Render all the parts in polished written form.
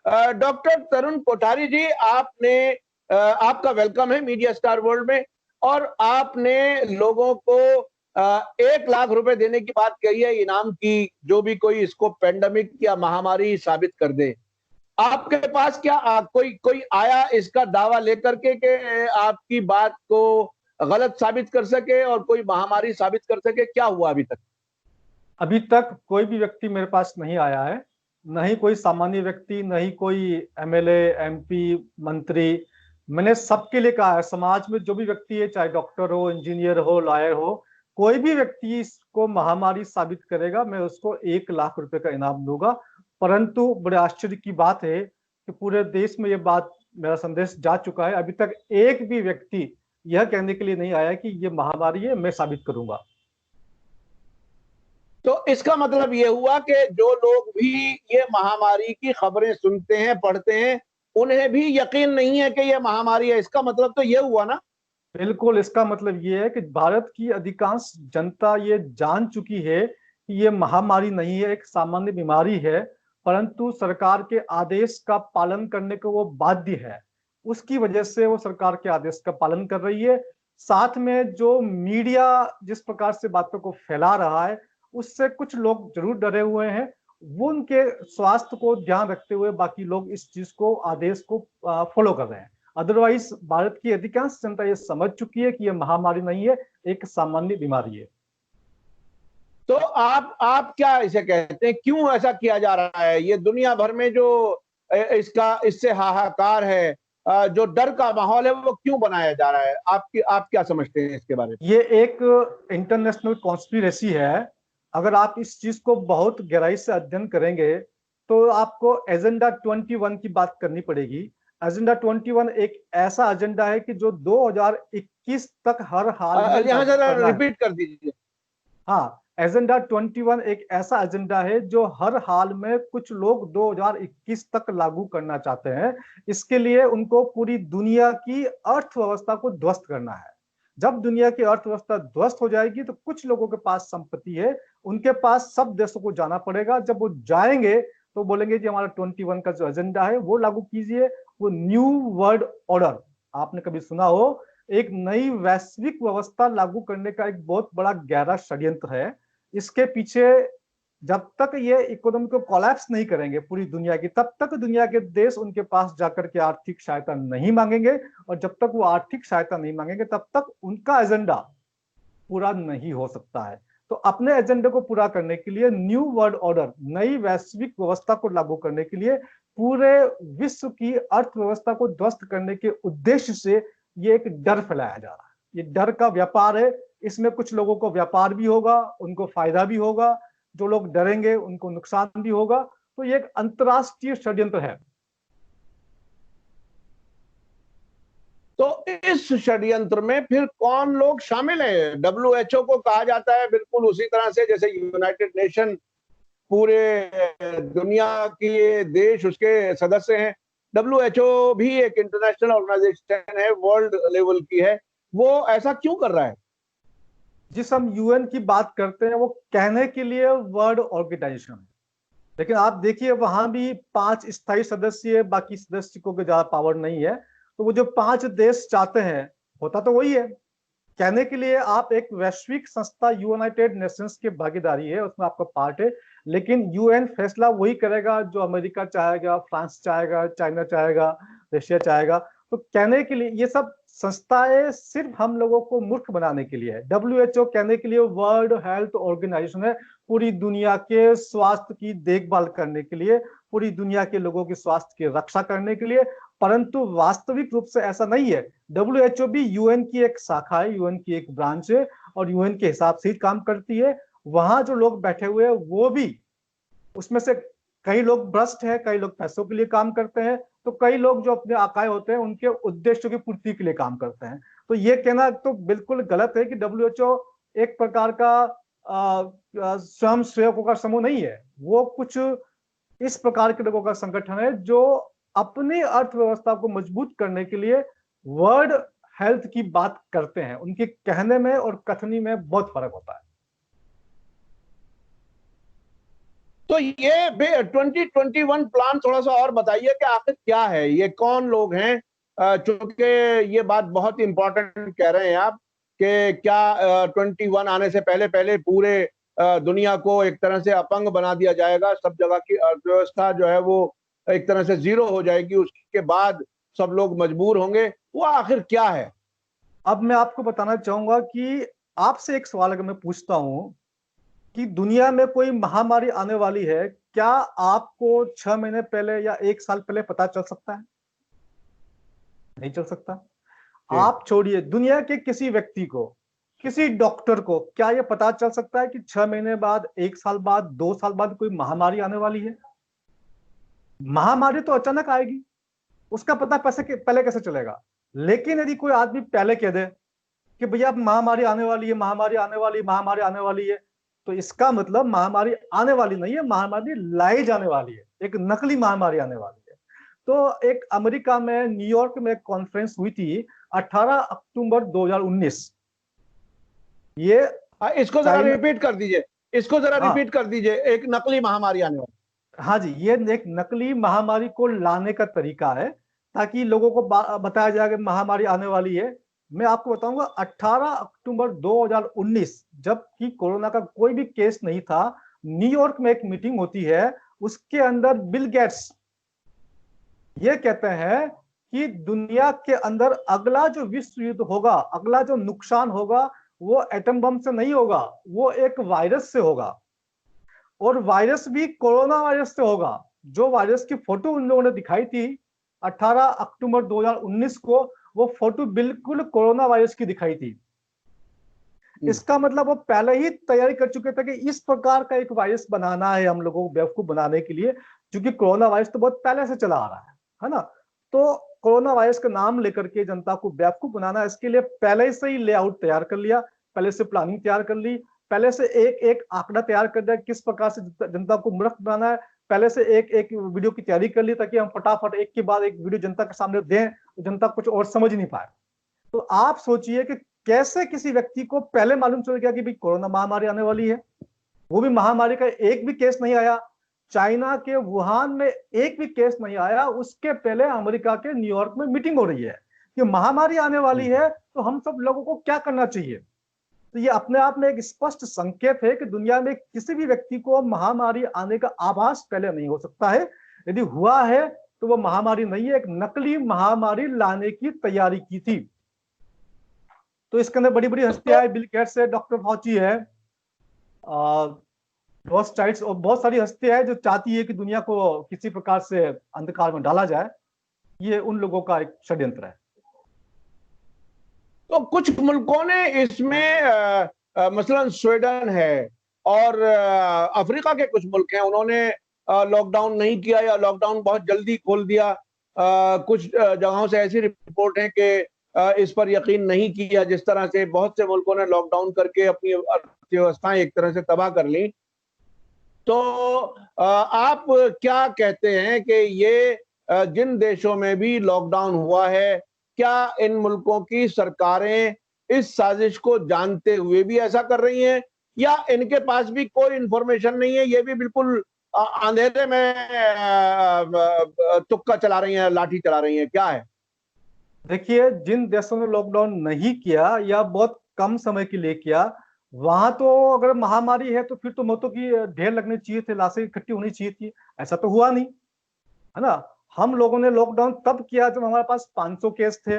Doctor तरुण कोठारी जी, आपका welcome है media star world में। और आपने लोगों को 1 लाख रुपए देने की बात कही है, इनाम की, जो भी कोई इसको पेंडेमिक या महामारी साबित कर दे। आपके पास क्या कोई कोई आया इसका दावा लेकर के आपकी बात को गलत साबित कर सके और कोई महामारी साबित कर सके? क्या हुआ अभी तक? अभी तक कोई भी व्यक्ति मेरे पास नहीं आया है, न ही कोई सामान्य व्यक्ति, न ही कोई एमएलए, एमपी, मंत्री। मैंने सबके लिए कहा है, समाज में जो भी व्यक्ति है, चाहे डॉक्टर हो, इंजीनियर हो, लॉयर हो, कोई भी व्यक्ति इसको महामारी साबित करेगा, मैं उसको 1 लाख रुपए का इनाम दूंगा। परंतु बड़े आश्चर्य की बात है कि पूरे देश में ये बात, मेरा संदेश जा चुका है, अभी तक एक भी व्यक्ति यह कहने के लिए नहीं आया कि ये महामारी है, मैं साबित करूंगा। तो इसका मतलब ये हुआ कि जो लोग भी ये महामारी की खबरें सुनते हैं, पढ़ते हैं, उन्हें भी यकीन नहीं है कि ये महामारी है। इसका मतलब तो ये हुआ ना? बिल्कुल, इसका मतलब ये है कि भारत की अधिकांश जनता ये जान चुकी है कि ये महामारी नहीं है, एक सामान्य बीमारी है, परंतु सरकार के आदेश का पालन करने को वो बाध्य है। उसकी वजह से वो सरकार के आदेश का पालन कर रही है। साथ में जो मीडिया जिस प्रकार से बातों को फैला रहा है, उससे कुछ लोग जरूर डरे हुए हैं। वो उनके स्वास्थ्य को ध्यान रखते हुए बाकी लोग इस चीज को, आदेश को फॉलो कर रहे हैं। अदरवाइज भारत की अधिकांश जनता ये समझ चुकी है कि यह महामारी नहीं है, एक सामान्य बीमारी है। तो आप क्या इसे कहते हैं, क्यों ऐसा किया जा रहा है? ये दुनिया भर में जो इसका इससे हाहाकार है, जो डर का माहौल है, वो क्यों बनाया जा रहा है? आप क्या समझते हैं इसके बारे में? ये एक इंटरनेशनल कॉन्स्पिरेसी है। अगर आप इस चीज को बहुत गहराई से अध्ययन करेंगे तो आपको एजेंडा 21 की बात करनी पड़ेगी। एजेंडा 21 एक ऐसा एजेंडा है कि जो 2021 तक हर हाल में यहाँ लागू जरा करना है। रिपीट कर दीजिए। हाँ, एजेंडा 21 एक ऐसा एजेंडा है जो हर हाल में कुछ लोग 2021 तक लागू करना चाहते हैं। इसके लिए उनको पूरी दुनिया की अर्थव्यवस्था को ध्वस्त करना है। जब दुनिया की अर्थव्यवस्था ध्वस्त हो जाएगी तो कुछ लोगों के पास संपत्ति है, उनके पास सब देशों को जाना पड़ेगा। जब वो जाएंगे तो बोलेंगे कि हमारा 21 का जो एजेंडा है वो लागू कीजिए। वो न्यू वर्ल्ड ऑर्डर, आपने कभी सुना हो, एक नई वैश्विक व्यवस्था लागू करने का एक बहुत बड़ा गहरा षड्यंत्र है। इसके पीछे जब तक ये इकोनॉमी को कोलैप्स नहीं करेंगे पूरी दुनिया की, तब तक दुनिया के देश उनके पास जाकर के आर्थिक सहायता नहीं मांगेंगे। और जब तक वो आर्थिक सहायता नहीं मांगेंगे तब तक उनका एजेंडा पूरा नहीं हो सकता है। तो अपने एजेंडे को पूरा करने के लिए, न्यू वर्ल्ड ऑर्डर, नई वैश्विक व्यवस्था को लागू करने के लिए, पूरे विश्व की अर्थव्यवस्था को ध्वस्त करने के उद्देश्य से ये एक डर फैलाया जा रहा है। ये डर का व्यापार है। इसमें कुछ लोगों को व्यापार भी होगा, उनको फायदा भी होगा। जो लोग डरेंगे उनको नुकसान भी होगा। तो ये एक अंतरराष्ट्रीय षड्यंत्र है। तो इस षड्यंत्र में फिर कौन लोग शामिल हैं? डब्ल्यूएचओ को कहा जाता है बिल्कुल उसी तरह से जैसे यूनाइटेड नेशन पूरे दुनिया के देश उसके सदस्य हैं। डब्ल्यूएचओ भी एक इंटरनेशनल ऑर्गेनाइजेशन है, वर्ल्ड लेवल की है। वो ऐसा क्यों कर रहा है? जिस हम यूएन की बात करते हैं वो कहने के लिए वर्ल्ड ऑर्गेनाइजेशन है, लेकिन आप देखिए वहां भी 5 स्थायी सदस्य है, बाकी सदस्य को ज्यादा पावर नहीं है। तो वो जो 5 देश चाहते हैं, होता तो वही है। कहने के लिए आप एक वैश्विक संस्था यूनाइटेड नेशंस की भागीदारी है, उसमें आपका पार्ट है, लेकिन यूएन फैसला वही करेगा जो अमेरिका चाहेगा, फ्रांस चाहेगा, चाइना चाहेगा, रशिया चाहेगा। तो कहने के लिए ये सब संस्थाएं सिर्फ हम लोगों को मूर्ख बनाने के लिए है। डब्ल्यूएचओ कहने के लिए वर्ल्ड हेल्थ ऑर्गेनाइजेशन है, पूरी दुनिया के स्वास्थ्य की देखभाल करने के लिए, पूरी दुनिया के लोगों की स्वास्थ्य की रक्षा करने के लिए। परंतु वास्तविक रूप से ऐसा नहीं है। डब्ल्यूएचओ भी यूएन की एक शाखा है, यूएन की एक ब्रांच है, और यूएन के हिसाब से ही काम करती है। वहां जो लोग बैठे हुए हैं वो भी, उसमें से कई लोग भ्रष्ट हैं, कई लोग पैसों के लिए काम करते हैं, तो कई लोग जो अपने आकाय होते हैं उनके उद्देश्यों की पूर्ति के लिए काम करते हैं। तो ये कहना तो बिल्कुल गलत है कि डब्ल्यूएचओ एक प्रकार का स्वयं सेवकों का समूह नहीं है। वो कुछ इस प्रकार के लोगों का संगठन है जो अपनी अर्थव्यवस्था को मजबूत करने के लिए वर्ल्ड हेल्थ की बात करते हैं। उनके कहने में और कथनी में बहुत फर्क होता है। तो ये 2021 प्लान थोड़ा सा और बताइए कि आखिर क्या है, ये कौन लोग हैं? चूंकि ये बात बहुत इंपॉर्टेंट कह रहे हैं आप कि क्या 21 आने से पहले पहले पूरे दुनिया को एक तरह से अपंग बना दिया जाएगा, सब जगह की अर्थव्यवस्था जो है वो एक तरह से जीरो हो जाएगी, उसके बाद सब लोग मजबूर होंगे, वो आखिर क्या है? अब मैं आपको बताना चाहूंगा कि आपसे एक सवाल अगर मैं पूछता हूं कि दुनिया में कोई महामारी आने वाली है, क्या आपको 6 महीने पहले या 1 साल पहले पता चल सकता है? नहीं चल सकता। जी। आप छोड़िए दुनिया के किसी व्यक्ति को, किसी डॉक्टर को क्या यह पता चल सकता है कि 6 महीने बाद, 1 साल बाद, 2 साल बाद कोई महामारी आने वाली है? महामारी तो अचानक आएगी, उसका पता पहले कैसे चलेगा? लेकिन यदि कोई आदमी पहले कह दे कि भैया अब महामारी आने वाली है, महामारी आने वाली है, महामारी आने वाली है, तो इसका मतलब महामारी आने वाली नहीं है, महामारी लाई जाने वाली है, एक नकली महामारी आने वाली है। तो एक अमेरिका में न्यूयॉर्क में एक कॉन्फ्रेंस हुई थी 18 अक्टूबर 2019। ये इसको जरा चाइना, रिपीट कर दीजिए, इसको जरा हाँ रिपीट कर दीजिए, एक नकली महामारी आने वाली। हाँ जी, ये एक नकली महामारी को लाने का तरीका है ताकि लोगों को बताया जाए कि महामारी आने वाली है। मैं आपको बताऊंगा 18 अक्टूबर 2019, जबकि कोरोना का कोई भी केस नहीं था, न्यूयॉर्क में एक मीटिंग होती है, उसके अंदर बिल गेट्स ये कहते हैं कि दुनिया के अंदर अगला जो विश्व युद्ध होगा, अगला जो नुकसान होगा, वो एटम बम से नहीं होगा, वो एक वायरस से होगा, और वायरस भी कोरोना वायरस से होगा। जो वायरस की फोटो उन लोगों ने दिखाई थी 18 अक्टूबर 2019 को, वो फोटो बिल्कुल कोरोना वायरस की दिखाई थी। इसका मतलब वो पहले ही तैयारी कर चुके थे कि इस प्रकार का एक वायरस बनाना है हम लोगों को बेवकूफ बनाने के लिए, क्योंकि कोरोना वायरस तो बहुत पहले से चला आ रहा है ना। तो कोरोना वायरस का नाम लेकर के जनता को बेवकूफ बनाना, इसके लिए पहले से ही लेआउट तैयार कर लिया, पहले से प्लानिंग तैयार कर ली, पहले से एक एक आंकड़ा तैयार कर दिया किस प्रकार से जनता को मूर्ख बनाना है, पहले से एक एक वीडियो की तैयारी कर ली ताकि हम फटाफट एक के बाद एक वीडियो जनता के सामने दें, तो जनता कुछ और समझ नहीं पाए। तो आप सोचिए कि कैसे किसी व्यक्ति को पहले मालूम चल गया कि भाई कोरोना महामारी आने वाली है। वो भी महामारी का एक भी केस नहीं आया, चाइना के वुहान में एक भी केस नहीं आया, उसके पहले अमेरिका के न्यूयॉर्क में मीटिंग हो रही है कि महामारी आने वाली है, तो हम सब लोगों को क्या करना चाहिए। तो ये अपने आप में एक स्पष्ट संकेत है कि दुनिया में किसी भी व्यक्ति को महामारी आने का आभास पहले नहीं हो सकता है। यदि हुआ है तो वो महामारी नहीं है, एक नकली महामारी लाने की तैयारी की थी। तो इसके अंदर बड़ी बड़ी हस्तियां है, बिल गेट्स है, डॉक्टर फॉची है, रोथस्चाइल्ड और बहुत सारी हस्तियां हैं जो चाहती है कि दुनिया को किसी प्रकार से अंधकार में डाला जाए। ये उन लोगों का एक षड्यंत्र है। तो कुछ मुल्कों ने इसमें मसलन स्वीडन है और अफ्रीका के कुछ मुल्क हैं, उन्होंने लॉकडाउन नहीं किया या लॉकडाउन बहुत जल्दी खोल दिया। कुछ जगहों से ऐसी रिपोर्ट है कि इस पर यकीन नहीं किया, जिस तरह से बहुत से मुल्कों ने लॉकडाउन करके अपनी अर्थव्यवस्थाएं एक तरह से तबाह कर ली। तो आप क्या कहते हैं कि ये जिन देशों में भी लॉकडाउन हुआ है, क्या इन मुल्कों की सरकारें इस साजिश को जानते हुए भी ऐसा कर रही हैं, या इनके पास भी कोई इंफॉर्मेशन नहीं है, ये भी बिल्कुल अंधेरे में तुक्का चला रही हैं, लाठी चला रही हैं, क्या है? देखिए, जिन देशों ने लॉकडाउन नहीं किया या बहुत कम समय के लिए किया, वहां तो अगर महामारी है तो फिर तो मौतों की ढेर लगनी चाहिए थे, लाशें इकट्ठी होनी चाहिए थी। ऐसा तो हुआ नहीं, है ना। हम लोगों ने लॉकडाउन तब किया जब हमारे पास 500 केस थे,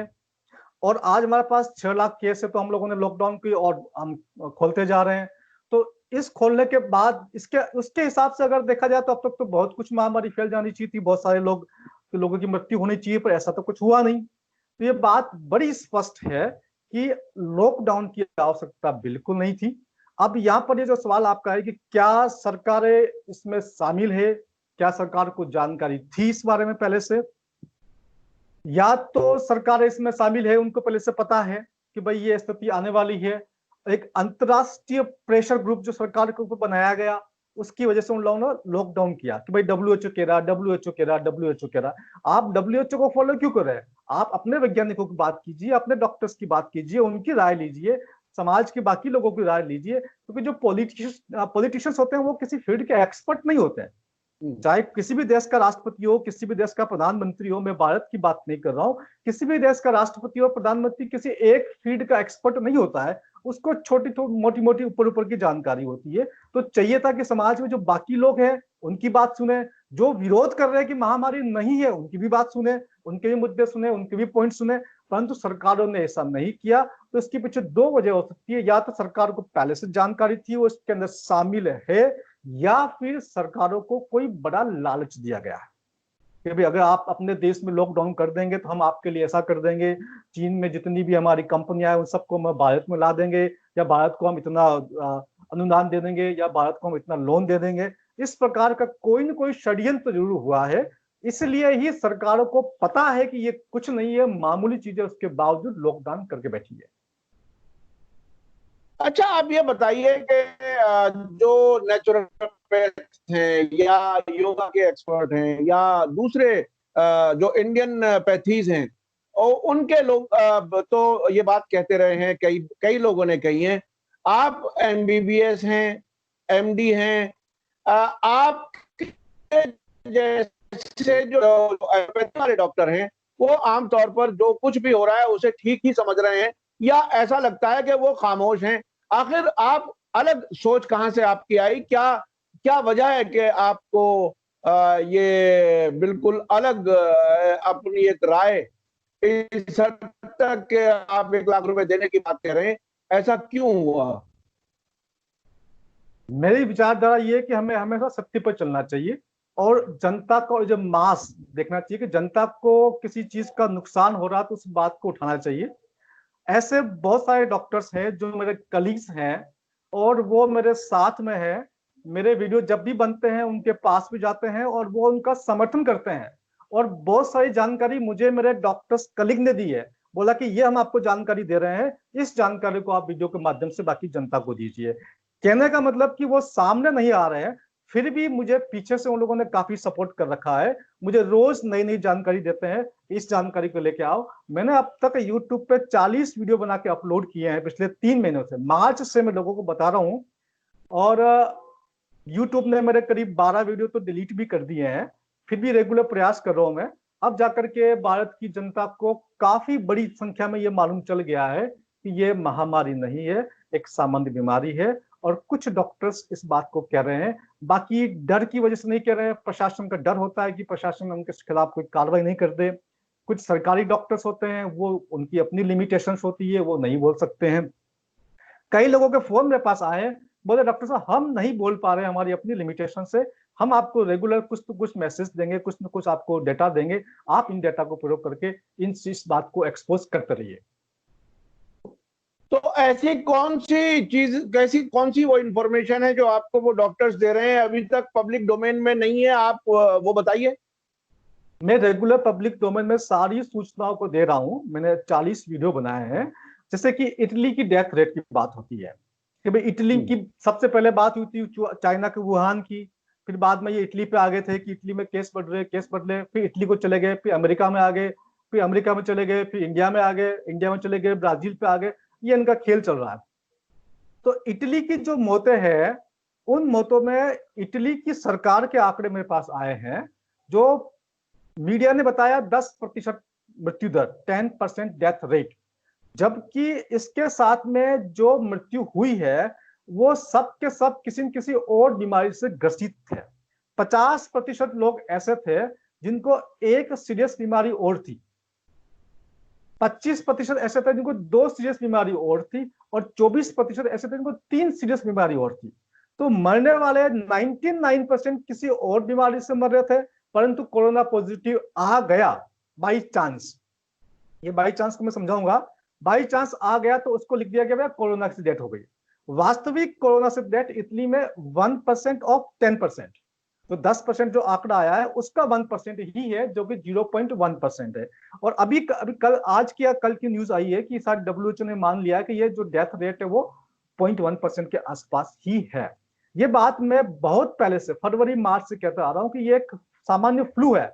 और आज हमारे पास 6 लाख केस है, तो हम लोगों ने लॉकडाउन की और हम खोलते जा रहे हैं। तो इस खोलने के बाद इसके उसके हिसाब से अगर देखा जाए तो अब तक तो बहुत कुछ महामारी फैल जानी चाहिए थी, बहुत सारे लोगों की मृत्यु होनी चाहिए, पर ऐसा तो कुछ हुआ नहीं। तो ये बात बड़ी स्पष्ट है कि लॉकडाउन की आवश्यकता बिल्कुल नहीं थी। अब यहाँ पर ये जो सवाल आपका है कि क्या सरकारें इसमें शामिल है, क्या सरकार को जानकारी थी इस बारे में पहले से, या तो सरकार इसमें शामिल है, उनको पहले से पता है कि भाई ये स्थिति आने वाली है। एक अंतरराष्ट्रीय प्रेशर ग्रुप जो सरकार के ऊपर बनाया गया, उसकी वजह से उन लोगों ने लॉकडाउन किया कि भाई डब्ल्यूएचओ कह रहा, डब्ल्यूएचओ कह रहा, डब्ल्यूएचओ कह रहा। आप डब्ल्यूएचओ को फॉलो क्यों कर रहे हैं? आप अपने वैज्ञानिकों की बात कीजिए, अपने डॉक्टर्स की बात कीजिए, उनकी राय लीजिए, समाज के बाकी लोगों की राय लीजिए, क्योंकि जो पॉलिटिशियंस होते हैं वो किसी फील्ड के एक्सपर्ट नहीं होते हैं। चाहे किसी भी देश का राष्ट्रपति हो, किसी भी देश का प्रधानमंत्री हो, मैं भारत की बात नहीं कर रहा हूं, किसी भी देश का राष्ट्रपति हो, प्रधानमंत्री किसी एक फील्ड का एक्सपर्ट नहीं होता है, उसको छोटी मोटी मोटी ऊपर ऊपर की जानकारी होती है। तो चाहिए था कि समाज में जो बाकी लोग हैं उनकी बात सुने, जो विरोध कर रहे हैं कि महामारी नहीं है उनकी भी बात सुने, उनके भी मुद्दे सुने, उनके भी पॉइंट सुने, परंतु सरकारों ने ऐसा नहीं किया। तो इसके पीछे दो वजह हो सकती है, या तो सरकार को पहले से जानकारी थी वो इसके अंदर शामिल है, या फिर सरकारों को कोई बड़ा लालच दिया गया है कि भाई अगर आप अपने देश में लॉकडाउन कर देंगे तो हम आपके लिए ऐसा कर देंगे, चीन में जितनी भी हमारी कंपनियां हैं उन सबको हम भारत में ला देंगे, या भारत को हम इतना अनुदान दे देंगे, या भारत को हम इतना लोन दे देंगे। इस प्रकार का कोई न कोई षड्यंत्र जरूर हुआ है, इसलिए ही सरकारों को पता है कि ये कुछ नहीं है, मामूली चीजें, उसके बावजूद लॉकडाउन करके बैठी है। अच्छा, आप ये बताइए कि जो नेचुरोपैथ हैं या योगा के एक्सपर्ट हैं या दूसरे जो इंडियन पैथीज हैं, और उनके लोग तो ये बात कहते रहे हैं, कई कई लोगों ने कही है, आप एमबीबीएस हैं, एमडी हैं, आप जैसे जो एलोपैथी वाले डॉक्टर हैं वो आमतौर पर जो कुछ भी हो रहा है उसे ठीक ही समझ रहे हैं, या ऐसा लगता है कि वो खामोश हैं? आखिर आप अलग सोच कहां से आपकी आई? क्या क्या वजह है कि आपको ये बिल्कुल अलग अपनी एक राय इस हद तक कि आप 1 लाख रुपए देने की बात कह रहे हैं, ऐसा क्यों हुआ? मेरी विचारधारा ये है कि हमें हमेशा सत्य पर चलना चाहिए और जनता को जब मास देखना चाहिए कि जनता को किसी चीज का नुकसान हो रहा है तो उस बात को उठाना चाहिए। ऐसे बहुत सारे डॉक्टर्स हैं जो मेरे कलीग्स हैं और वो मेरे साथ में है, मेरे वीडियो जब भी बनते हैं उनके पास भी जाते हैं और वो उनका समर्थन करते हैं। और बहुत सारी जानकारी मुझे मेरे डॉक्टर्स कलीग ने दी है, बोला कि ये हम आपको जानकारी दे रहे हैं, इस जानकारी को आप वीडियो के माध्यम से बाकी जनता को दीजिए। कहने का मतलब कि वो सामने नहीं आ रहे हैं, फिर भी मुझे पीछे से उन लोगों ने काफी सपोर्ट कर रखा है, मुझे रोज नई नई जानकारी देते हैं, इस जानकारी को लेके आओ। मैंने अब तक यूट्यूब पे 40 वीडियो बना के अपलोड किए हैं पिछले 3 महीनों से, मार्च से मैं लोगों को बता रहा हूँ। और यूट्यूब ने मेरे करीब 12 वीडियो तो डिलीट भी कर दिए हैं, फिर भी रेगुलर प्रयास कर रहा हूं मैं। अब जाकर के भारत की जनता को काफी बड़ी संख्या में ये मालूम चल गया है कि ये महामारी नहीं है, एक सामान्य बीमारी है। और कुछ डॉक्टर्स इस बात को कह रहे हैं, बाकी डर की वजह से नहीं कह रहे हैं, प्रशासन का डर होता है कि प्रशासन उनके खिलाफ कोई कार्रवाई नहीं कर दे। कुछ सरकारी डॉक्टर्स होते हैं वो उनकी अपनी लिमिटेशंस होती है, वो नहीं बोल सकते हैं। कई लोगों के फोन मेरे पास आए, बोले डॉक्टर साहब हम नहीं बोल पा रहे हैं हमारी अपनी लिमिटेशन से, हम आपको रेगुलर कुछ तो कुछ मैसेज देंगे, कुछ न कुछ आपको डेटा देंगे, आप इन डेटा को प्रयोग करके इस बात को एक्सपोज करते रहिए। तो ऐसी कौन सी चीज, कैसी कौन सी वो इंफॉर्मेशन है जो आपको वो डॉक्टर्स दे रहे हैं, अभी तक पब्लिक डोमेन में नहीं है, आप वो बताइए। मैं रेगुलर पब्लिक डोमेन में सारी सूचनाओं को दे रहा हूं, मैंने 40 वीडियो बनाए हैं। जैसे कि इटली की डेथ रेट की बात होती है कि भाई इटली की सबसे पहले बात हुई थी चाइना के वुहान की, फिर बाद में ये इटली पे आ गए थे कि इटली में केस बढ़ रहे, केस बढ़ रहे, फिर इटली को चले गए, फिर अमेरिका में आ गए, फिर अमेरिका में चले गए, फिर इंडिया में आ गए, इंडिया में चले गए, ब्राजील पे आ गए। ये इनका खेल चल रहा है। तो इटली की जो मौतें हैं, उन मौतों में इटली की सरकार के आंकड़े मेरे पास आए हैं, जो मीडिया ने बताया 10% मृत्यु दर, 10% डेथ रेट, जबकि इसके साथ में जो मृत्यु हुई है वो सब के सब किसी न किसी और बीमारी से ग्रसित थे। 50% लोग ऐसे थे जिनको एक सीरियस बीमारी और थी, 25% ऐसे थे जिनको 2 सीरियस बीमारी और थी, और 24% ऐसे थे जिनको 3 सीरियस बीमारी और थी। तो मरने वाले 99% किसी और बीमारी से मर रहे थे, परंतु कोरोना पॉजिटिव आ गया बाई चांस। ये बाई चांस को मैं समझाऊंगा। बाई चांस आ गया तो उसको लिख दिया गया कोरोना से डेथ हो गई। वास्तविक कोरोना से डेथ इटली में 1% ऑफ 10%, तो 10% जो आंकड़ा आया है उसका 1% ही है, जो कि 0.1% है। और अभी कल, आज की या कल की न्यूज आई है कि शायद WHO ने मान लिया कि ये जो डेथ रेट है वो 0.1% के आसपास ही है। ये बात मैं बहुत पहले से फरवरी मार्च से कहता आ रहा हूं कि ये एक सामान्य फ्लू है,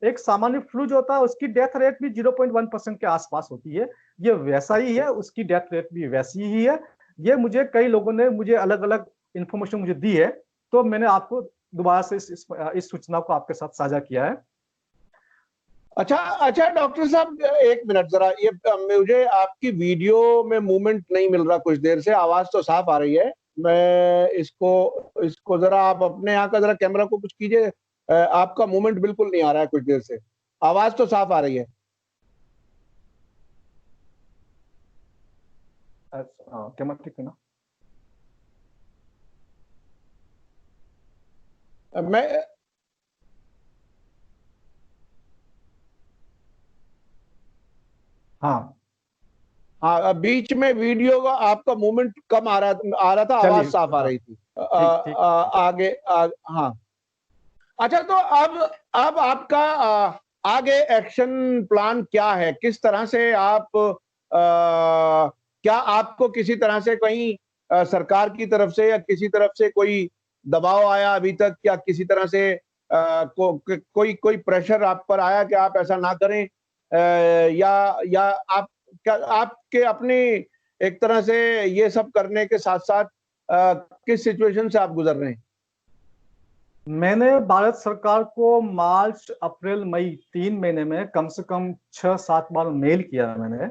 एक सामान्य फ्लू जो होता है उसकी डेथ रेट भी 0.1% के आसपास होती है, ये वैसा ही है, उसकी डेथ रेट भी वैसी ही है। ये मुझे कई लोगों ने मुझे अलग अलग इंफॉर्मेशन मुझे दी है, तो मैंने आपको दोबारा से इस सूचना को आपके साथ साझा किया है। अच्छा अच्छा डॉक्टर साहब, एक मिनट जरा, ये मुझे आपकी वीडियो में मूवमेंट नहीं मिल रहा कुछ देर से, आवाज तो साफ आ रही है। मैं इसको इसको जरा आप अपने यहाँ का जरा कैमरा को कुछ कीजिए, आपका मूवमेंट बिल्कुल नहीं आ रहा है कुछ देर से, आवाज तो साफ आ रही है। कैमरा ठीक है ना? मैं हाँ हाँ, बीच में वीडियो का आपका मूवमेंट कम आ रहा था, आवाज चलिए, साफ आ हाँ रही थी। ठीक ठीक ठीक है। आगे हाँ। अच्छा, तो अब आपका आगे एक्शन प्लान क्या है? किस तरह से आप क्या आपको किसी तरह से कहीं सरकार की तरफ से या किसी तरफ से कोई दबाव आया अभी तक, या किसी तरह से कोई प्रेशर आप पर आया कि आप ऐसा ना करें, या आप क्या आपके अपनी एक तरह से ये सब करने के साथ साथ किस सिचुएशन से आप गुजर रहे हैं? मैंने भारत सरकार को मार्च अप्रैल मई 3 महीने में कम से कम 6-7 बार मेल किया मैंने,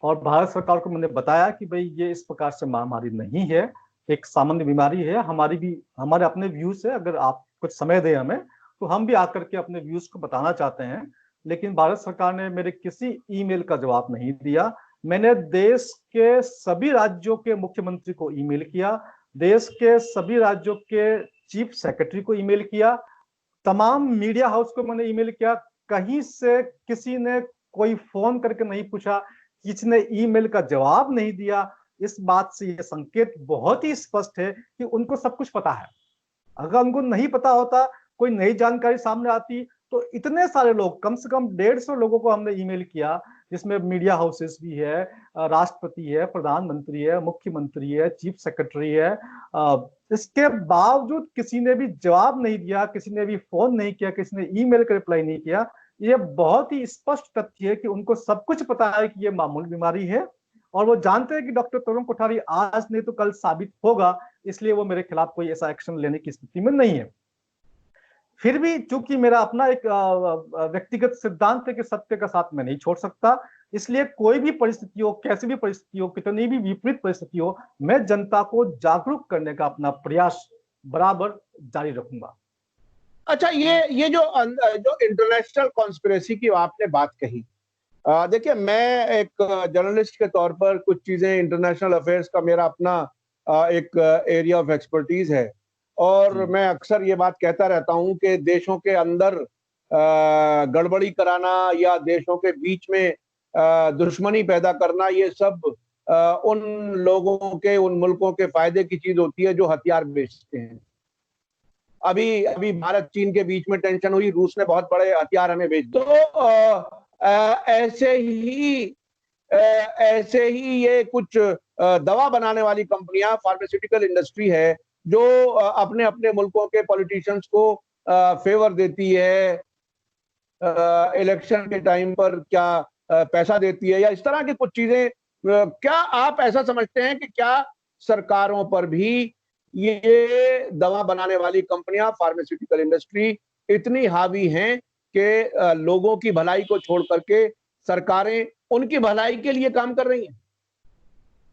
और भारत सरकार को मैंने बताया कि भाई ये इस प्रकार से महामारी नहीं है, एक सामान्य बीमारी है, हमारे अपने व्यूज है, अगर आप कुछ समय दें हमें तो हम भी आकर के अपने व्यूज को बताना चाहते हैं। लेकिन भारत सरकार ने मेरे किसी ईमेल का जवाब नहीं दिया। मैंने देश के सभी राज्यों के मुख्यमंत्री को ईमेल किया, देश के सभी राज्यों के चीफ सेक्रेटरी को ईमेल किया, तमाम मीडिया हाउस को मैंने ईमेल किया। कहीं से किसी ने कोई फोन करके नहीं पूछा, किसी ने ईमेल का जवाब नहीं दिया। इस बात से यह संकेत बहुत ही स्पष्ट है कि उनको सब कुछ पता है। अगर उनको नहीं पता होता, कोई नई जानकारी सामने आती, तो इतने सारे लोग, कम से कम 150 लोगों को हमने ईमेल किया, जिसमें मीडिया हाउसेस भी है, राष्ट्रपति है, प्रधानमंत्री है, मुख्यमंत्री है, चीफ सेक्रेटरी है। इसके बावजूद किसी ने भी जवाब नहीं दिया, किसी ने भी फोन नहीं किया, किसी ने ईमेल का रिप्लाई नहीं किया। ये बहुत ही स्पष्ट तथ्य है कि उनको सब कुछ पता है कि ये मामूली बीमारी है, और वो जानते हैं कि डॉक्टर तरुण कोठारी आज नहीं तो कल साबित होगा, इसलिए वो मेरे खिलाफ कोई ऐसा एक्शन लेने की स्थिति में नहीं है। फिर भी चूंकि मेरा अपना एक व्यक्तिगत सिद्धांत है कि सत्य का साथ मैं नहीं छोड़ सकता, इसलिए कोई भी परिस्थिति हो, कैसी भी परिस्थिति हो, कितनी भी विपरीत परिस्थिति हो, मैं जनता को जागरूक करने का अपना प्रयास बराबर जारी रखूंगा। अच्छा, ये जो इंटरनेशनल कॉन्स्पिरेसी की आपने बात कही, देखिए, मैं एक जर्नलिस्ट के तौर पर कुछ चीजें, इंटरनेशनल अफेयर्स का मेरा अपना एक एरिया ऑफ एक्सपर्टीज है, और जी मैं अक्सर ये बात कहता रहता हूं कि देशों के अंदर गड़बड़ी कराना या देशों के बीच में दुश्मनी पैदा करना, ये सब उन लोगों के, उन मुल्कों के फायदे की चीज होती है जो हथियार बेचते हैं। अभी अभी भारत चीन के बीच में टेंशन हुई, रूस ने बहुत बड़े हथियार हमें भेज, तो ऐसे ही ये कुछ दवा बनाने वाली कंपनियां, फार्मास्यूटिकल इंडस्ट्री है, जो अपने अपने मुल्कों के पॉलिटिशियंस को फेवर देती है, इलेक्शन के टाइम पर क्या पैसा देती है, या इस तरह की कुछ चीजें, क्या आप ऐसा समझते हैं कि क्या सरकारों पर भी ये दवा बनाने वाली कंपनियां, फार्मास्यूटिकल इंडस्ट्री इतनी हावी हैं कि लोगों की भलाई को छोड़ करके सरकारें उनकी भलाई के लिए काम कर रही हैं?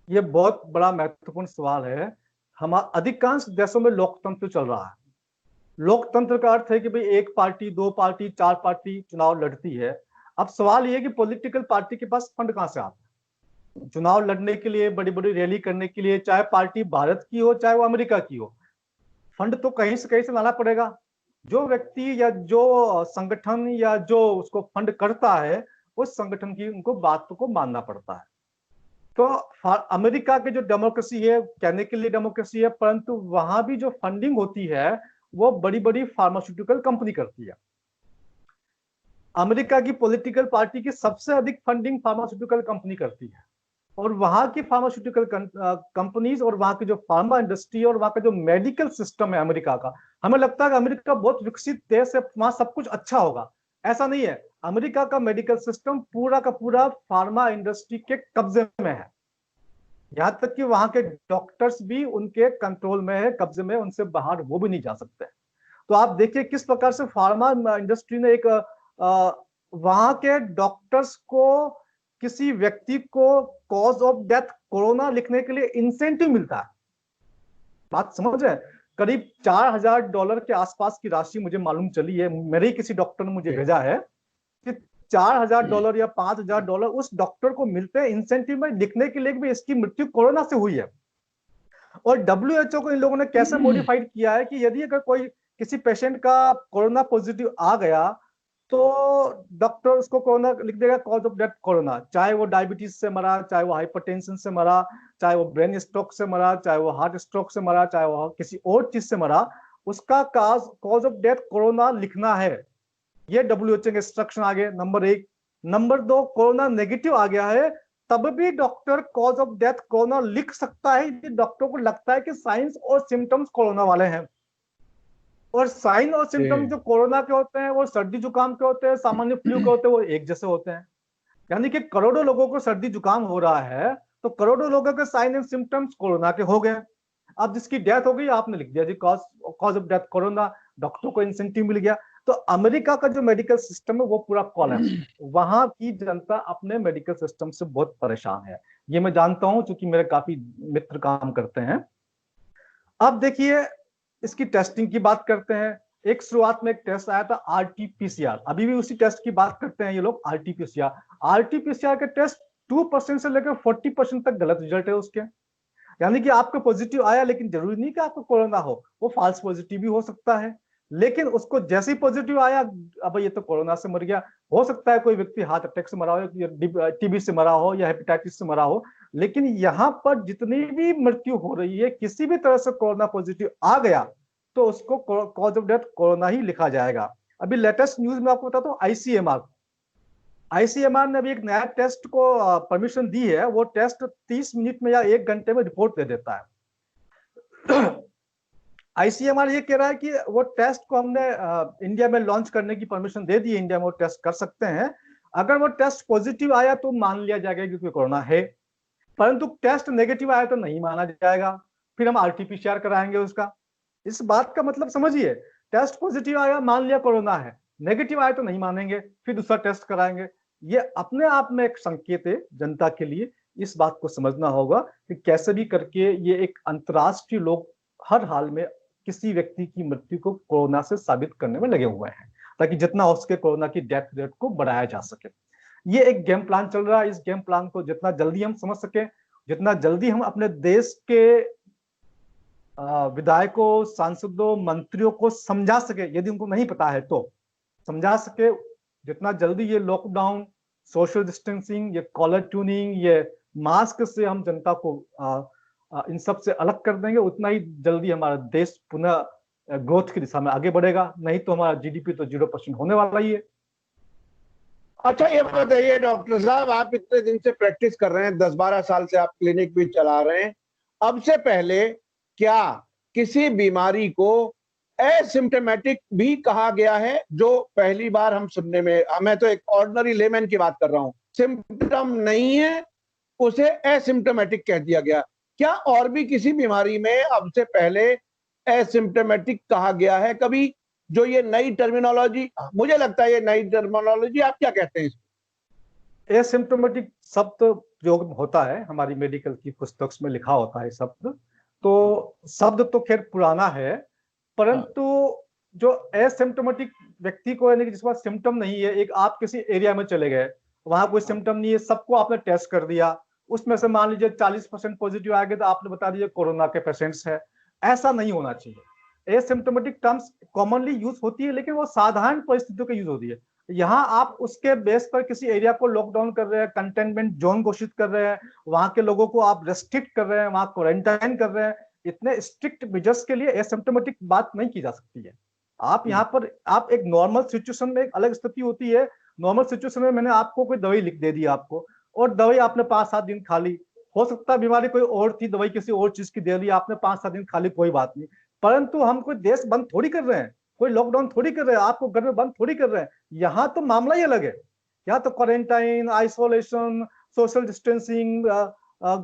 ये बहुत बड़ा महत्वपूर्ण सवाल है। हम अधिकांश देशों में लोकतंत्र चल रहा है। लोकतंत्र का अर्थ है कि भाई एक पार्टी, दो पार्टी, चार पार्टी चुनाव लड़ती है। अब सवाल ये है कि पॉलिटिकल पार्टी के पास फंड कहां से आता है चुनाव लड़ने के लिए, बड़ी बड़ी रैली करने के लिए, चाहे पार्टी भारत की हो चाहे वो अमेरिका की हो, फंड तो कहीं से लाना पड़ेगा। जो व्यक्ति या जो संगठन या जो उसको फंड करता है, उस संगठन की उनको बातों को मानना पड़ता है। तो अमेरिका के जो डेमोक्रेसी है, कहने के लिए डेमोक्रेसी है, परंतु वहां भी जो फंडिंग होती है वो बड़ी बड़ी फार्मास्यूटिकल कंपनी करती है। अमेरिका की पॉलिटिकल पार्टी की सबसे अधिक फंडिंग फार्मास्यूटिकल कंपनी करती है, और वहां की फार्मास्यूटिकल कंपनीज और वहां की जो फार्मा इंडस्ट्री और वहां का जो मेडिकल सिस्टम है अमेरिका का, हमें लगता है कि अमेरिका बहुत विकसित देश है, वहां सब कुछ अच्छा होगा। ऐसा नहीं है। अमेरिका का मेडिकल सिस्टम पूरा का पूरा फार्मा इंडस्ट्री के कब्जे में है, यहां तक कि वहां के डॉक्टर्स भी उनके कंट्रोल में है, कब्जे में, उनसे बाहर वो भी नहीं जा सकते। तो आप देखिए किस प्रकार से फार्मा इंडस्ट्री ने एक वहां के डॉक्टर्स को, किसी व्यक्ति को कॉज ऑफ डेथ कोरोना लिखने के लिए इंसेंटिव मिलता है। बात समझ रहे हैं? करीब $4,000 के आसपास की राशि मुझे मालूम चली है, मेरे ही किसी डॉक्टर ने मुझे भेजा है कि $4,000 या $5,000 उस डॉक्टर को मिलते हैं इंसेंटिव में लिखने के लिए कि इसकी मृत्यु कोरोना से हुई है। और डब्ल्यूएचओ को इन लोगों ने कैसे मॉडिफाइड किया है कि यदि अगर कोई किसी पेशेंट का कोरोना पॉजिटिव आ गया तो डॉक्टर उसको कोरोना लिख देगा, कॉज ऑफ डेथ कोरोना, चाहे वो डायबिटीज से मरा, चाहे वो हाइपरटेंशन से मरा, चाहे वो ब्रेन स्ट्रोक से मरा, चाहे वो हार्ट स्ट्रोक से मरा, चाहे वो किसी और चीज से मरा, उसका कॉज ऑफ डेथ कोरोना लिखना है। ये डब्ल्यूएचओ के इंस्ट्रक्शन आ गए, नंबर 1। नंबर 2, कोरोना नेगेटिव आ गया है तब भी doctor cause of death corona लिख सकता है यदि डॉक्टर को लगता है कि साइंस और सिम्टम्स कोरोना वाले हैं। और साइन और सिम्टम जो कोरोना के होते हैं वो सर्दी जुकाम के होते हैं, सामान्य फ्लू के होते हैं, वो एक जैसे होते हैं। यानी कि करोड़ों लोगों को सर्दी जुकाम हो रहा है तो करोड़ों लोगों के साइन एंड सिम्टम्स कोरोना के हो गए। अब जिसकी डेथ हो गई आपने लिख दिया जी cause of death corona, doctor को इंसेंटिव मिल गया। तो अमेरिका का जो मेडिकल सिस्टम है वो पूरा कोलैप्स, वहां की जनता अपने मेडिकल सिस्टम से बहुत परेशान है, ये मैं जानता हूं क्योंकि मेरे काफी मित्र काम करते हैं। अब देखिए इसकी टेस्टिंग की बात करते हैं। एक शुरुआत में एक टेस्ट आया था आरटीपीसीआर, अभी भी उसी टेस्ट की बात करते हैं ये लोग, आरटीपीसीआर। आरटीपीसीआर के टेस्ट 2% से लेकर 40% तक गलत रिजल्ट है उसके। यानी कि आपको पॉजिटिव आया लेकिन जरूरी नहीं कि आपको कोरोना हो, वो फाल्स पॉजिटिव भी हो सकता है। लेकिन उसको जैसे ही पॉजिटिव आया, अब ये तो कोरोना से मर गया, हो सकता है कोई व्यक्ति हार्ट अटैक से मरा हो, या टीबी से मरा हो, या हेपेटाइटिस से मरा हो। लेकिन यहाँ पर जितनी भी मृत्यु हो रही है, किसी भी तरह से कोरोना पॉजिटिव आ गया तो उसको कॉज ऑफ डेथ कोरोना ही लिखा जाएगा। अभी लेटेस्ट न्यूज में आपको बताता हूँ, आईसीएमआर ने अभी एक नया टेस्ट को परमिशन दी है। वो टेस्ट 30 मिनट में या 1 घंटे में रिपोर्ट दे देता है। आईसीएमआर ये कह रहा है कि वो टेस्ट को हमने इंडिया में लॉन्च करने की परमिशन दे दी है, इंडिया में वो टेस्ट कर सकते हैं। अगर वो टेस्ट पॉजिटिव आया तो मान लिया जाएगा क्योंकि कोरोना है, परंतु टेस्ट नेगेटिव आया तो नहीं माना जाएगा, फिर हम आरटीपीसीआर कराएंगे उसका। इस बात का मतलब समझिए, टेस्ट पॉजिटिव आया मान लिया कोरोना है, नेगेटिव आया तो नहीं मानेंगे, फिर दूसरा टेस्ट कराएंगे। ये अपने आप में एक संकेत है जनता के लिए। इस बात को समझना होगा कि कैसे भी करके ये एक अंतरराष्ट्रीय लोग हर हाल में किसी व्यक्ति की मृत्यु को कोरोना से साबित करने में लगे हुए हैं, ताकि जितना हो सके कोरोना की डेथ रेट को बढ़ाया जा सके। ये एक गेम प्लान चल रहा है। इस गेम प्लान को जितना जल्दी हम समझ सके, जितना जल्दी हम अपने देश के विधायकों, सांसदों, मंत्रियों को समझा सके, यदि उनको नहीं पता है तो समझा सके, जितना जल्दी ये लॉकडाउन, सोशल डिस्टेंसिंग, ये कॉलर ट्यूनिंग, ये मास्क से हम जनता को इन सब से अलग कर देंगे, उतना ही जल्दी हमारा देश पुनः ग्रोथ की दिशा में आगे बढ़ेगा। नहीं तो हमारा जीडीपी तो 0% होने वाला ही है। अच्छा ये बताइए डॉक्टर साहब, आप इतने दिन से प्रैक्टिस कर रहे हैं, 10-12 साल से आप क्लिनिक भी चला रहे हैं, अब से पहले क्या किसी बीमारी को एसिम्टोमेटिक भी कहा गया है? जो पहली बार हम सुनने में, मैं तो एक ऑर्डिनरी लेमैन की बात कर रहा हूं, सिम्टम नहीं है उसे एसिम्टोमेटिक कह दिया गया। क्या और भी किसी बीमारी में अब से पहले एसिम्टोमेटिक कहा गया है कभी? जो ये नई टर्मिनोलॉजी, मुझे लगता है ये नई टर्मिनोलॉजी, आप क्या कहते हैं इसको? एसिम्टोमेटिक शब्द प्रयोग होता है, हमारी मेडिकल की पुस्तक में लिखा होता है शब्द। तो शब्द तो खैर पुराना है, परंतु जो एसिम्टोमेटिक व्यक्ति को, यानी कि जिसके पास सिम्टम नहीं है, एक आप किसी एरिया में चले गए, वहां कोई सिम्टम नहीं है, सबको आपने टेस्ट कर दिया, उसमें से मान लीजिए 40% पॉजिटिव आ गए तो आपने बता दिया कोरोना के पेशेंट्स है। ऐसा नहीं होना चाहिए। एसिम्टोमेटिक टर्म्स कॉमनली यूज होती है, लेकिन वो साधारण परिस्थितियों के यूज होती है। यहाँ आप उसके बेस पर किसी एरिया को लॉकडाउन कर रहे हैं, कंटेनमेंट जोन घोषित कर रहे हैं, वहां के लोगों को आप रेस्ट्रिक्ट कर रहे हैं, वहां क्वारंटाइन कर रहे हैं, इतने स्ट्रिक्ट मेजर्स के लिए एसिम्टोमेटिक बात नहीं की जा सकती है। आप यहाँ पर आप एक नॉर्मल सिचुएशन में एक अलग स्थिति होती है। नॉर्मल सिचुएशन में मैंने आपको कोई दवाई लिख दे दी आपको, और दवाई आपने 5-7 दिन खा ली, हो सकता है बीमारी कोई और थी, दवाई किसी और चीज की दे ली, आपने 5-7 दिन खा ली, कोई बात नहीं। परंतु हम कोई देश बंद थोड़ी कर रहे हैं, कोई लॉकडाउन थोड़ी कर रहे हैं, आपको घर में बंद थोड़ी कर रहे हैं। यहाँ तो मामला ही अलग है। यहाँ तो क्वारंटाइन, आइसोलेशन, सोशल डिस्टेंसिंग,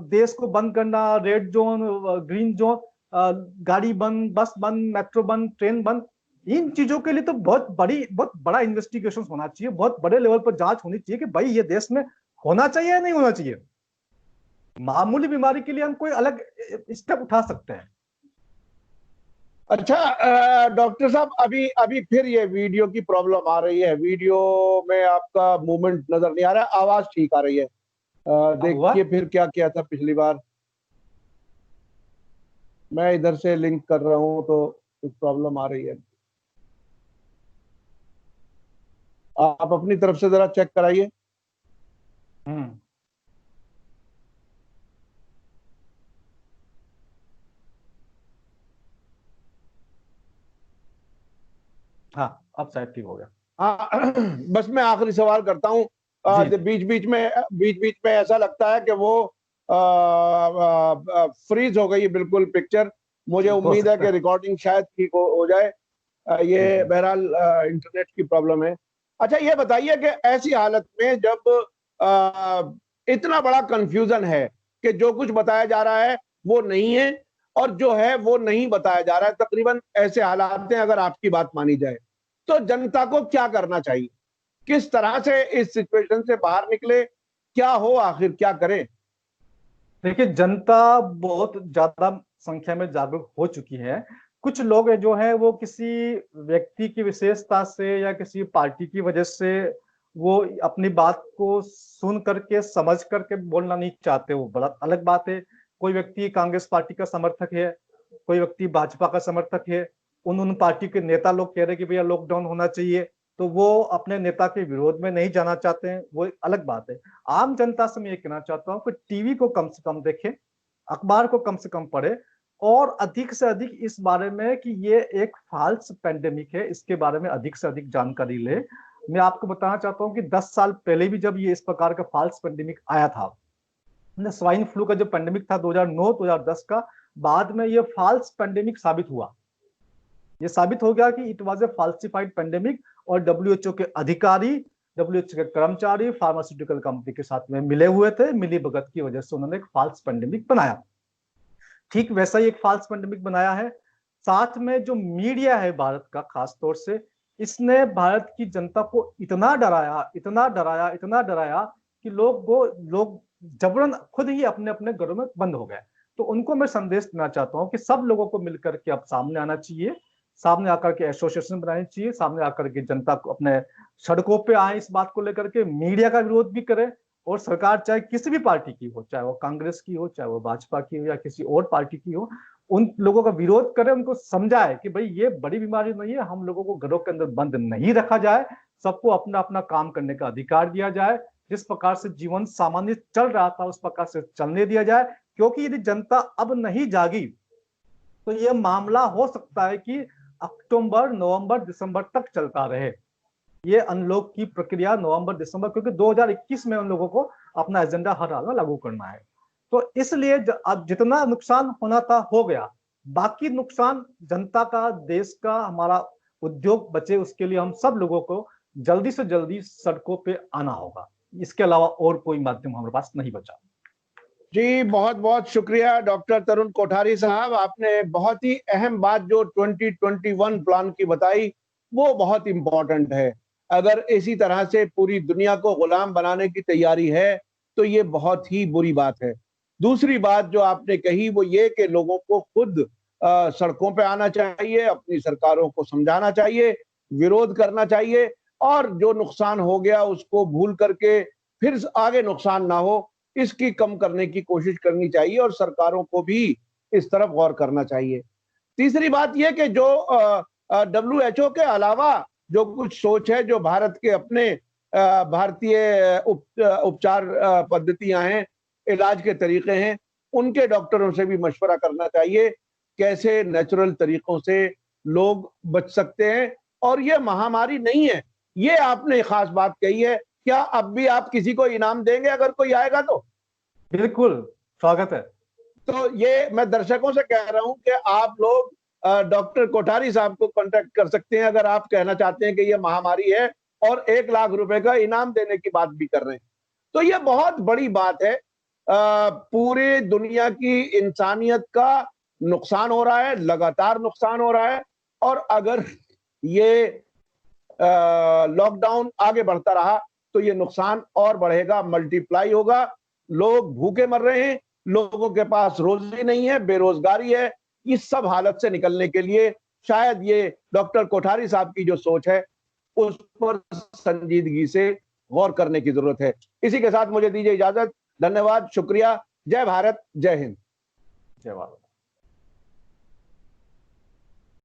देश को बंद करना, रेड जोन, ग्रीन जोन, गाड़ी बंद, बस बंद, मेट्रो बंद, ट्रेन बंद। इन चीजों के लिए तो बहुत बड़ा इन्वेस्टिगेशन होना चाहिए, बहुत बड़े लेवल पर जांच होनी चाहिए कि भाई ये देश में होना चाहिए या नहीं होना चाहिए। मामूली बीमारी के लिए हम कोई अलग स्टेप उठा सकते हैं। अच्छा डॉक्टर साहब, अभी अभी फिर ये वीडियो की प्रॉब्लम आ रही है। वीडियो में आपका मूवमेंट नजर नहीं आ रहा है, आवाज ठीक आ रही है। देखिए फिर क्या किया था पिछली बार। मैं इधर से लिंक कर रहा हूं तो कुछ प्रॉब्लम आ रही है। आप अपनी तरफ से जरा चेक कराइए। हाँ, अब शायद ठीक हो गया। हाँ बस मैं आखिरी सवाल करता हूँ। जी। बीच बीच में ऐसा लगता है कि वो फ्रीज हो गई है बिल्कुल पिक्चर। मुझे हो उम्मीद है सकता कि है। रिकॉर्डिंग शायद ठीक हो जाए। जी ये जी। बहरहाल इंटरनेट की प्रॉब्लम है। अच्छा ये बताइए कि ऐसी हालत में जब इतना बड़ा कंफ्यूजन है कि जो कुछ बताया जा रहा है वो नहीं है और जो है वो नहीं बताया जा रहा है, तकरीबन ऐसे हालात हैं अगर आपकी बात मानी जाए, तो जनता को क्या करना चाहिए? किस तरह से इस सिचुएशन से बाहर निकले? क्या हो, आखिर क्या करें? देखिए, जनता बहुत ज्यादा संख्या में जागरूक हो चुकी है। कुछ लोग जो है वो किसी व्यक्ति की विशेषता से या किसी पार्टी की वजह से वो अपनी बात को सुन करके समझ करके बोलना नहीं चाहते, वो बड़ा अलग बात है। कोई व्यक्ति कांग्रेस पार्टी का समर्थक है, कोई व्यक्ति भाजपा का समर्थक है, उन पार्टी के नेता लोग कह रहे हैं कि भैया लॉकडाउन होना चाहिए, तो वो अपने नेता के विरोध में नहीं जाना चाहते हैं, वो एक अलग बात है। आम जनता से मैं ये कहना चाहता हूँ कि टीवी को कम से कम देखें, अखबार को कम से कम पढ़े, और अधिक से अधिक इस बारे में कि ये एक फाल्स पेंडेमिक है, इसके बारे में अधिक से अधिक जानकारी ले। मैं आपको बताना चाहता हूँ कि 10 साल पहले भी जब ये इस प्रकार का फाल्स पेंडेमिक आया था, स्वाइन फ्लू का जो पेंडेमिक था 2009-2010 का, बाद में ये फाल्स पेंडेमिक साबित हुआ। ये साबित हो गया कि इट वाज ए फाल्सिफाइड पेंडेमिक, और डब्ल्यूएचओ के अधिकारी, डब्ल्यूएचओ के कर्मचारी फार्मास्यूटिकल कंपनी के साथ में मिले हुए थे, मिली भगत की वजह से उन्होंने एक फाल्स पेंडेमिक बनाया। ठीक वैसा ही एक फाल्स पेंडेमिक बनाया है। साथ में जो मीडिया है भारत का खास तौर से, इसने भारत की जनता को इतना डराया, इतना डराया, इतना डराया कि लोग जबरन खुद ही अपने अपने घरों में बंद हो गए। तो उनको मैं संदेश देना चाहता हूं कि सब लोगों को मिलकर के अब सामने आना चाहिए, सामने आकर के एसोसिएशन बनानी चाहिए, सामने आकर के जनता को अपने सड़कों पे आए, इस बात को लेकर के मीडिया का विरोध भी करे। और सरकार चाहे किसी भी पार्टी की हो, चाहे वो कांग्रेस की हो, चाहे वो भाजपा की हो या किसी और पार्टी की हो, उन लोगों का विरोध करे, उनको समझाए कि भाई ये बड़ी बीमारी नहीं है, हम लोगों को घरों के अंदर बंद नहीं रखा जाए, सबको अपना अपना काम करने का अधिकार दिया जाए, जिस प्रकार से जीवन सामान्य चल रहा था उस प्रकार से चलने दिया जाए। क्योंकि यदि जनता अब नहीं जागी तो यह मामला हो सकता है कि अक्टूबर, नवंबर, दिसंबर तक चलता रहे। ये अनलॉक की प्रक्रिया नवंबर, दिसंबर, क्योंकि 2021 में उन लोगों को अपना एजेंडा हर हाल में लागू करना है। तो इसलिए अब जितना नुकसान होना था हो गया, बाकी नुकसान जनता का, देश का, हमारा उद्योग बचे, उसके लिए हम सब लोगों को जल्दी से जल्दी सड़कों पे आना होगा। इसके अलावा और कोई माध्यम हमारे पास नहीं बचा। जी बहुत बहुत शुक्रिया डॉक्टर तरुण कोठारी साहब। आपने बहुत ही अहम बात जो 2021 प्लान की बताई, वो बहुत इंपॉर्टेंट है। अगर इसी तरह से पूरी दुनिया को गुलाम बनाने की तैयारी है तो ये बहुत ही बुरी बात है। दूसरी बात जो आपने कही वो ये कि लोगों को खुद सड़कों पे आना चाहिए, अपनी सरकारों को समझाना चाहिए, विरोध करना चाहिए, और जो नुकसान हो गया उसको भूल करके फिर आगे नुकसान ना हो, इसकी कम करने की कोशिश करनी चाहिए और सरकारों को भी इस तरफ गौर करना चाहिए। तीसरी बात यह कि जो डब्ल्यूएचओ के अलावा जो कुछ सोच है, जो भारत के अपने भारतीय उपचार पद्धतियां हैं, इलाज के तरीके हैं, उनके डॉक्टरों से भी मशवरा करना चाहिए कैसे नेचुरल तरीकों से लोग बच सकते हैं। और ये महामारी नहीं है, ये आपने खास बात कही है। क्या अब भी आप किसी को इनाम देंगे अगर कोई आएगा तो? बिल्कुल, स्वागत है। तो ये मैं दर्शकों से कह रहा हूं कि आप लोग डॉक्टर कोठारी साहब को कांटेक्ट कर सकते हैं अगर आप कहना चाहते हैं कि ये महामारी है और 1 लाख रुपए का इनाम देने की बात भी कर रहे हैं। तो ये बहुत बड़ी बात है। पूरी दुनिया की इंसानियत का नुकसान हो रहा है, लगातार नुकसान हो रहा है। और अगर ये लॉकडाउन आगे बढ़ता रहा तो ये नुकसान और बढ़ेगा, मल्टीप्लाई होगा। लोग भूखे मर रहे हैं, लोगों के पास रोजी नहीं है, बेरोजगारी है। इस सब हालत से निकलने के लिए शायद ये डॉक्टर कोठारी साहब की जो सोच है उस पर संजीदगी से गौर करने की जरूरत है। इसी के साथ मुझे दीजिए इजाजत। धन्यवाद, शुक्रिया। जय भारत, जय हिंद। जय भारत।